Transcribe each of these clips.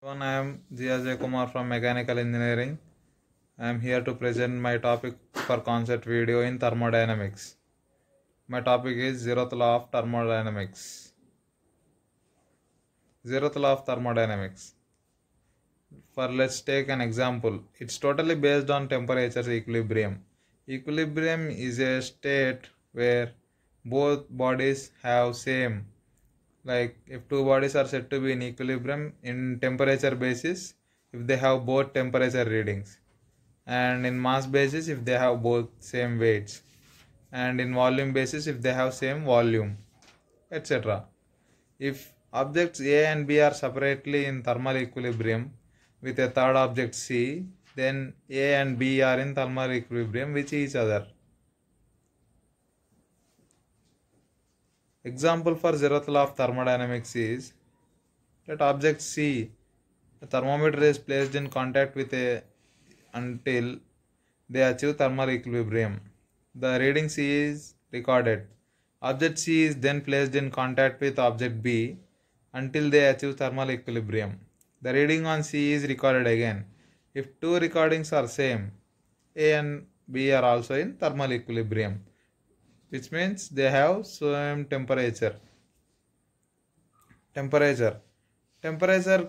I am G. Kumar from Mechanical Engineering. I am here to present my topic for concept video in thermodynamics. My topic is zeroth law of thermodynamics. Zeroth law of thermodynamics. Let's take an example. It's totally based on temperature equilibrium. Equilibrium is a state where both bodies have same, like if two bodies are said to be in equilibrium in temperature basis if they have both temperature readings, and in mass basis if they have both same weights, and in volume basis if they have same volume, etc. If objects A and B are separately in thermal equilibrium with a third object C, then A and B are in thermal equilibrium with each other. Example for zeroth law of thermodynamics is, let object C, a thermometer is placed in contact with a until they achieve thermal equilibrium. The reading C is recorded. Object C is then placed in contact with object B until they achieve thermal equilibrium. The reading on C is recorded again. If two recordings are same, A and B are also in thermal equilibrium, which means they have same temperature. Temperature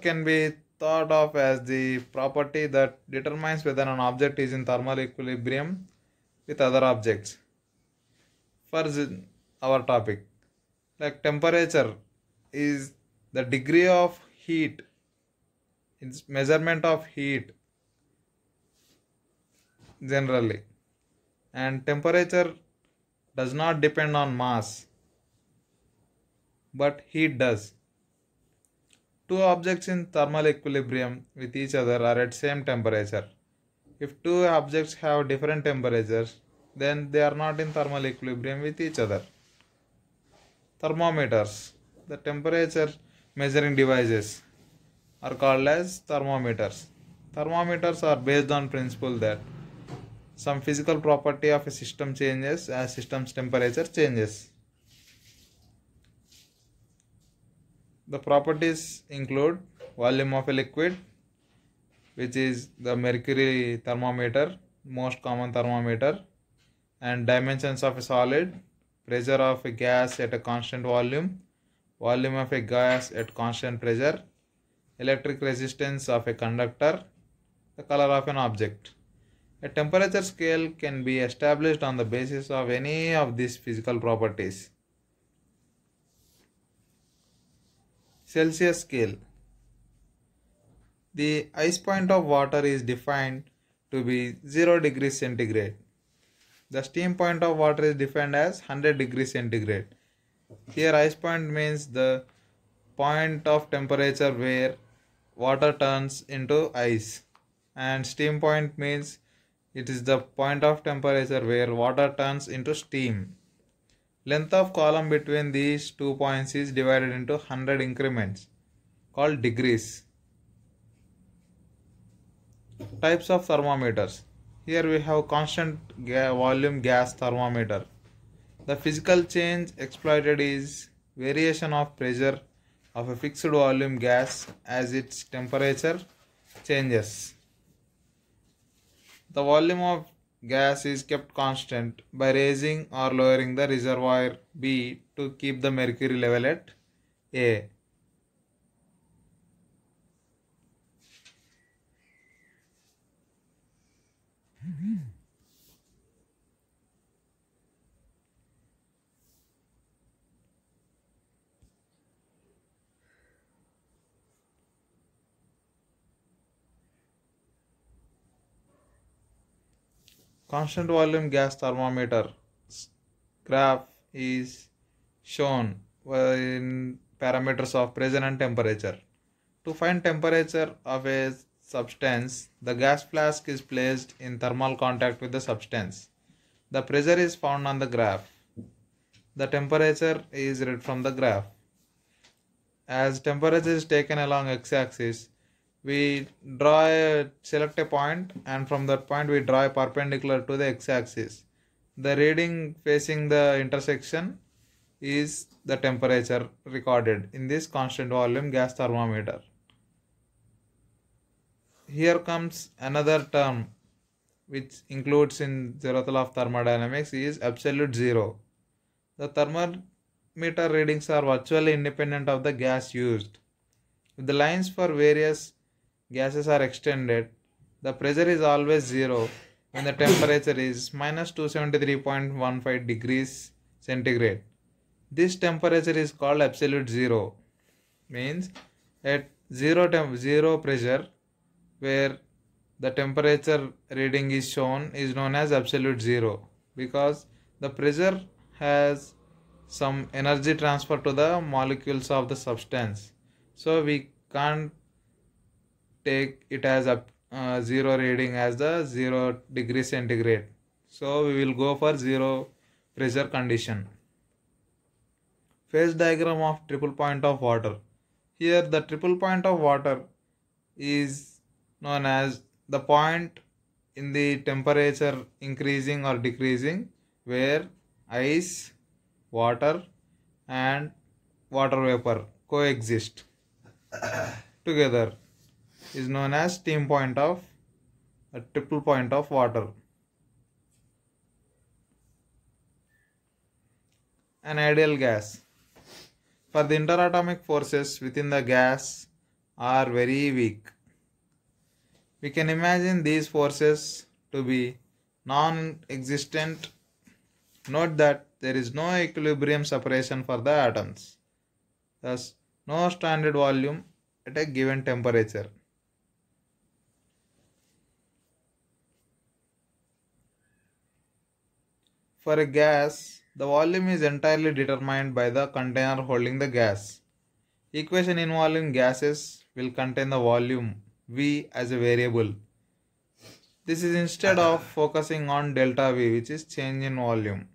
can be thought of as the property that determines whether an object is in thermal equilibrium with other objects. For our topic, like temperature is the degree of heat, it's measurement of heat generally, and temperature does not depend on mass, but heat does. Two objects in thermal equilibrium with each other are at same temperature. If two objects have different temperatures, then they are not in thermal equilibrium with each other. Thermometers, the temperature measuring devices, are called as thermometers. Thermometers are based on principle that some physical property of a system changes as system's temperature changes. The properties include volume of a liquid, which is the mercury thermometer, most common thermometer, and dimensions of a solid, pressure of a gas at a constant volume, volume of a gas at constant pressure, electric resistance of a conductor, the color of an object. A temperature scale can be established on the basis of any of these physical properties. Celsius scale. The ice point of water is defined to be 0 degrees centigrade. The steam point of water is defined as 100 degrees centigrade. Here ice point means the point of temperature where water turns into ice, and steam point means it is the point of temperature where water turns into steam. Length of column between these 2 points is divided into 100 increments called degrees. Types of thermometers. Here we have constant volume gas thermometer. The physical change exploited is variation of pressure of a fixed volume gas as its temperature changes. The volume of gas is kept constant by raising or lowering the reservoir B to keep the mercury level at A. Constant volume gas thermometer graph is shown in parameters of pressure and temperature. To find temperature of a substance, the gas flask is placed in thermal contact with the substance. The pressure is found on the graph. The temperature is read from the graph. As temperature is taken along x-axis, we select a point, and from that point we draw a perpendicular to the x-axis. The reading facing the intersection is the temperature recorded in this constant volume gas thermometer. here comes another term which includes in zeroth law of thermodynamics is absolute zero. The thermometer readings are virtually independent of the gas used. If the lines for various gases are extended, the pressure is always zero when the temperature is minus 273.15 degrees centigrade. This temperature is called absolute zero. Means at zero pressure, where the temperature reading is shown, is known as absolute zero, because the pressure has some energy transfer to the molecules of the substance. So we can't take it as a zero reading as the 0 degree centigrade. So we will go for zero pressure condition. Phase diagram of triple point of water. Here the triple point of water is known as the point in the temperature increasing or decreasing where ice, water and water vapor coexist together, is known as steam point of a triple point of water. An ideal gas. For the interatomic forces within the gas are very weak. We can imagine these forces to be non-existent. Note that there is no equilibrium separation for the atoms. Thus, no standard volume at a given temperature. For a gas, the volume is entirely determined by the container holding the gas. Equation involving gases will contain the volume V as a variable. This is instead of focusing on delta V, which is change in volume.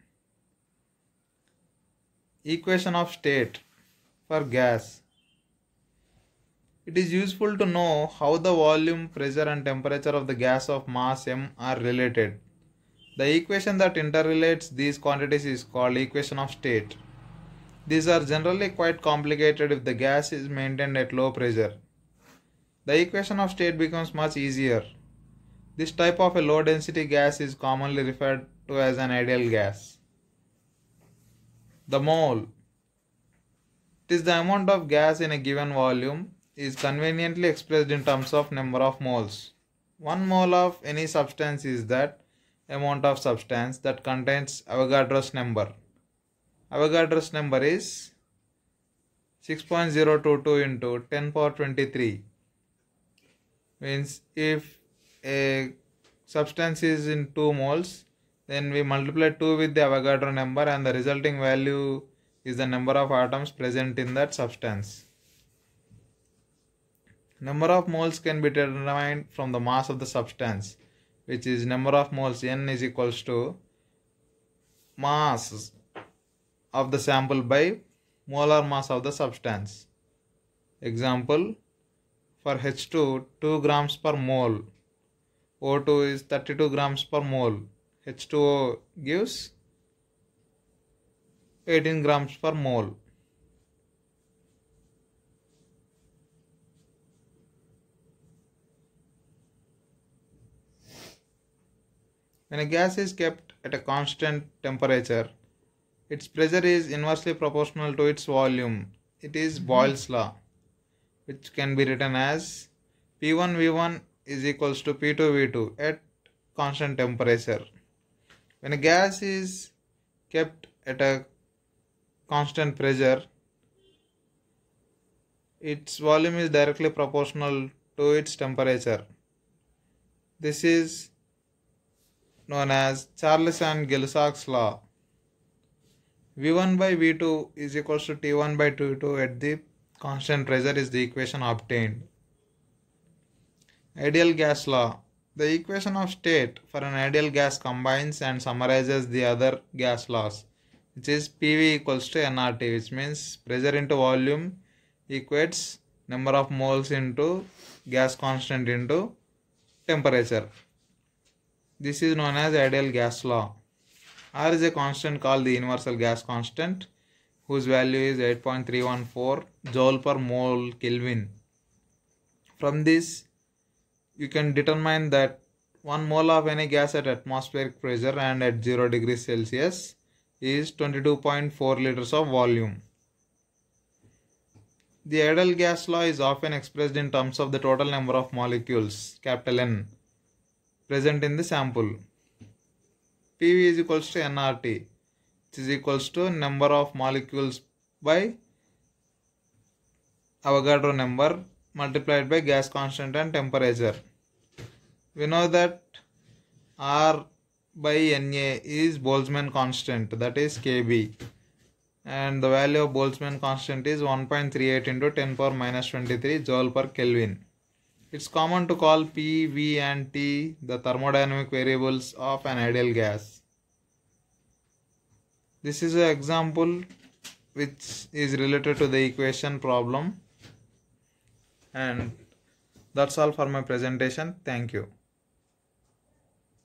Equation of state for gas. It is useful to know how the volume, pressure and temperature of the gas of mass m are related. The equation that interrelates these quantities is called equation of state. These are generally quite complicated if the gas is maintained at low pressure. The equation of state becomes much easier. This type of a low density gas is commonly referred to as an ideal gas. The mole. It is the amount of gas in a given volume is conveniently expressed in terms of number of moles. 1 mole of any substance is that amount of substance that contains Avogadro's number. Avogadro's number is 6.022 into 10 power 23. Means if a substance is in 2 moles, then we multiply 2 with the Avogadro number and the resulting value is the number of atoms present in that substance. Number of moles can be determined from the mass of the substance, which is number of moles N is equals to mass of the sample by molar mass of the substance. Example, for H2, 2 grams per mole. O2 is 32 grams per mole. H2O gives 18 grams per mole. When a gas is kept at a constant temperature, its pressure is inversely proportional to its volume. It is Boyle's law, which can be written as P1V1 is equals to P2V2 at constant temperature. When a gas is kept at a constant pressure, its volume is directly proportional to its temperature. This is known as Charles and Gay-Lussac's law. V1 by V2 is equals to T1 by T2 at the constant pressure is the equation obtained. Ideal gas law. The equation of state for an ideal gas combines and summarizes the other gas laws, which is PV equals to nRT, which means pressure into volume equates number of moles into gas constant into temperature. This is known as ideal gas law. R is a constant called the universal gas constant, whose value is 8.314 joule per mole Kelvin. From this, you can determine that 1 mole of any gas at atmospheric pressure and at 0 degrees Celsius is 22.4 liters of volume. The ideal gas law is often expressed in terms of the total number of molecules, capital N, present in the sample. PV is equals to nRT, which is equals to number of molecules by Avogadro number multiplied by gas constant and temperature. We know that R by Na is Boltzmann constant, that is Kb, and the value of Boltzmann constant is 1.38 into 10 power minus 23 joule per Kelvin. It's common to call P, V and T the thermodynamic variables of an ideal gas. This is an example which is related to the equation problem, and that's all for my presentation. Thank you.